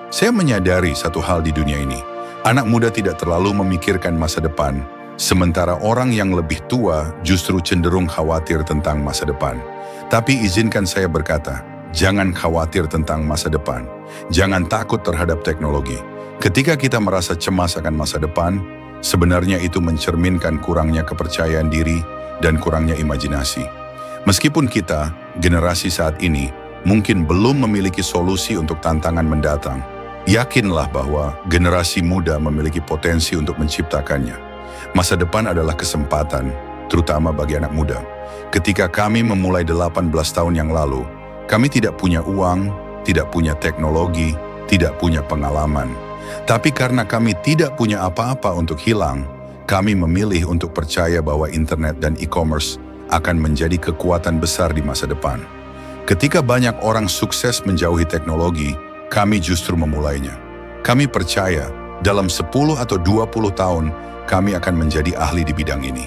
Saya menyadari satu hal di dunia ini. Anak muda tidak terlalu memikirkan masa depan, sementara orang yang lebih tua justru cenderung khawatir tentang masa depan. Tapi izinkan saya berkata, jangan khawatir tentang masa depan. Jangan takut terhadap teknologi. Ketika kita merasa cemas akan masa depan, sebenarnya itu mencerminkan kurangnya kepercayaan diri dan kurangnya imajinasi. Meskipun kita, generasi saat ini, mungkin belum memiliki solusi untuk tantangan mendatang, yakinlah bahwa generasi muda memiliki potensi untuk menciptakannya. Masa depan adalah kesempatan, terutama bagi anak muda. Ketika kami memulai 18 tahun yang lalu, kami tidak punya uang, tidak punya teknologi, tidak punya pengalaman. Tapi karena kami tidak punya apa-apa untuk hilang, kami memilih untuk percaya bahwa internet dan e-commerce akan menjadi kekuatan besar di masa depan. Ketika banyak orang sukses menjauhi teknologi, kami justru memulainya. Kami percaya dalam 10 atau 20 tahun kami akan menjadi ahli di bidang ini.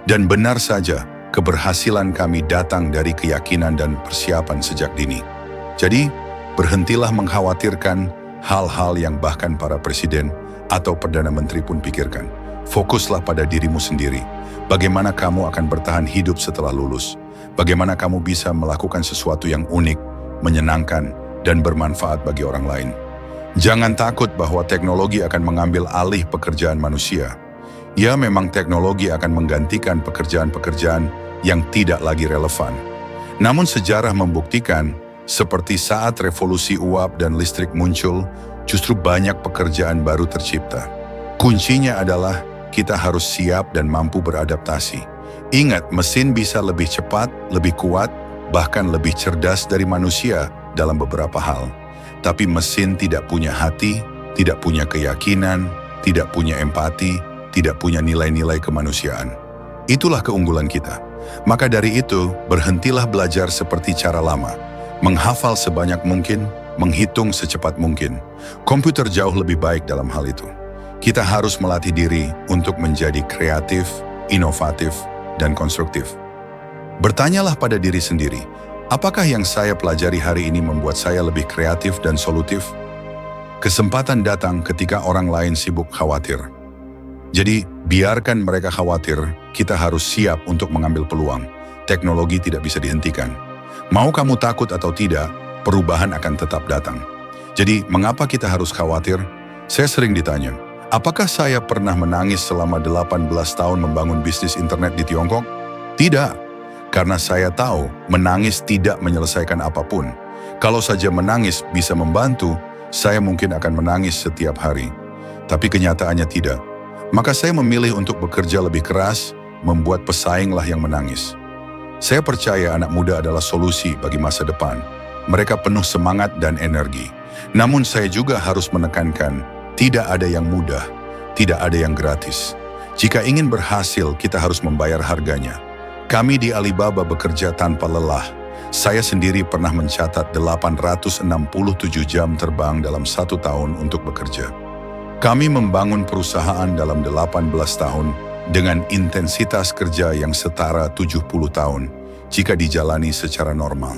Dan benar saja, keberhasilan kami datang dari keyakinan dan persiapan sejak dini. Jadi, berhentilah mengkhawatirkan hal-hal yang bahkan para presiden atau perdana menteri pun pikirkan. Fokuslah pada dirimu sendiri. Bagaimana kamu akan bertahan hidup setelah lulus? Bagaimana kamu bisa melakukan sesuatu yang unik, menyenangkan, dan bermanfaat bagi orang lain? Jangan takut bahwa teknologi akan mengambil alih pekerjaan manusia. Ya, memang teknologi akan menggantikan pekerjaan-pekerjaan yang tidak lagi relevan. Namun sejarah membuktikan, seperti saat revolusi uap dan listrik muncul, justru banyak pekerjaan baru tercipta. Kuncinya adalah kita harus siap dan mampu beradaptasi. Ingat, mesin bisa lebih cepat, lebih kuat, bahkan lebih cerdas dari manusia dalam beberapa hal. Tapi mesin tidak punya hati, tidak punya keyakinan, tidak punya empati, tidak punya nilai-nilai kemanusiaan. Itulah keunggulan kita. Maka dari itu, berhentilah belajar seperti cara lama. Menghafal sebanyak mungkin, menghitung secepat mungkin. Komputer jauh lebih baik dalam hal itu. Kita harus melatih diri untuk menjadi kreatif, inovatif, dan konstruktif. Bertanyalah pada diri sendiri, apakah yang saya pelajari hari ini membuat saya lebih kreatif dan solutif? Kesempatan datang ketika orang lain sibuk khawatir. Jadi, biarkan mereka khawatir, kita harus siap untuk mengambil peluang. Teknologi tidak bisa dihentikan. Mau kamu takut atau tidak, perubahan akan tetap datang. Jadi, mengapa kita harus khawatir? Saya sering ditanya, apakah saya pernah menangis selama 18 tahun membangun bisnis internet di Tiongkok? Tidak, karena saya tahu menangis tidak menyelesaikan apapun. Kalau saja menangis bisa membantu, saya mungkin akan menangis setiap hari. Tapi kenyataannya tidak. Maka saya memilih untuk bekerja lebih keras, membuat pesainglah yang menangis. Saya percaya anak muda adalah solusi bagi masa depan. Mereka penuh semangat dan energi. Namun saya juga harus menekankan, tidak ada yang mudah, tidak ada yang gratis. Jika ingin berhasil, kita harus membayar harganya. Kami di Alibaba bekerja tanpa lelah. Saya sendiri pernah mencatat 867 jam terbang dalam 1 tahun untuk bekerja. Kami membangun perusahaan dalam 18 tahun dengan intensitas kerja yang setara 70 tahun jika dijalani secara normal.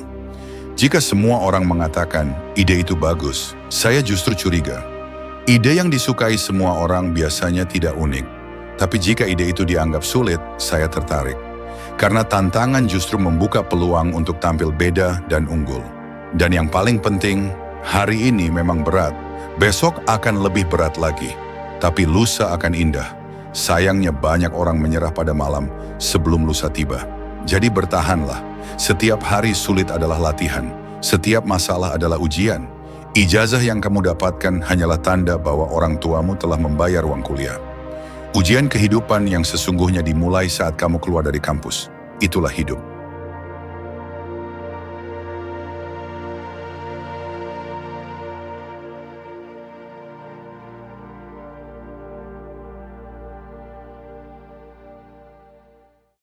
Jika semua orang mengatakan ide itu bagus, saya justru curiga. Ide yang disukai semua orang biasanya tidak unik, tapi jika ide itu dianggap sulit, saya tertarik. Karena tantangan justru membuka peluang untuk tampil beda dan unggul. Dan yang paling penting, hari ini memang berat, besok akan lebih berat lagi, tapi lusa akan indah. Sayangnya banyak orang menyerah pada malam sebelum lusa tiba. Jadi bertahanlah, setiap hari sulit adalah latihan, setiap masalah adalah ujian. Ijazah yang kamu dapatkan hanyalah tanda bahwa orang tuamu telah membayar uang kuliah. Ujian kehidupan yang sesungguhnya dimulai saat kamu keluar dari kampus. Itulah hidup.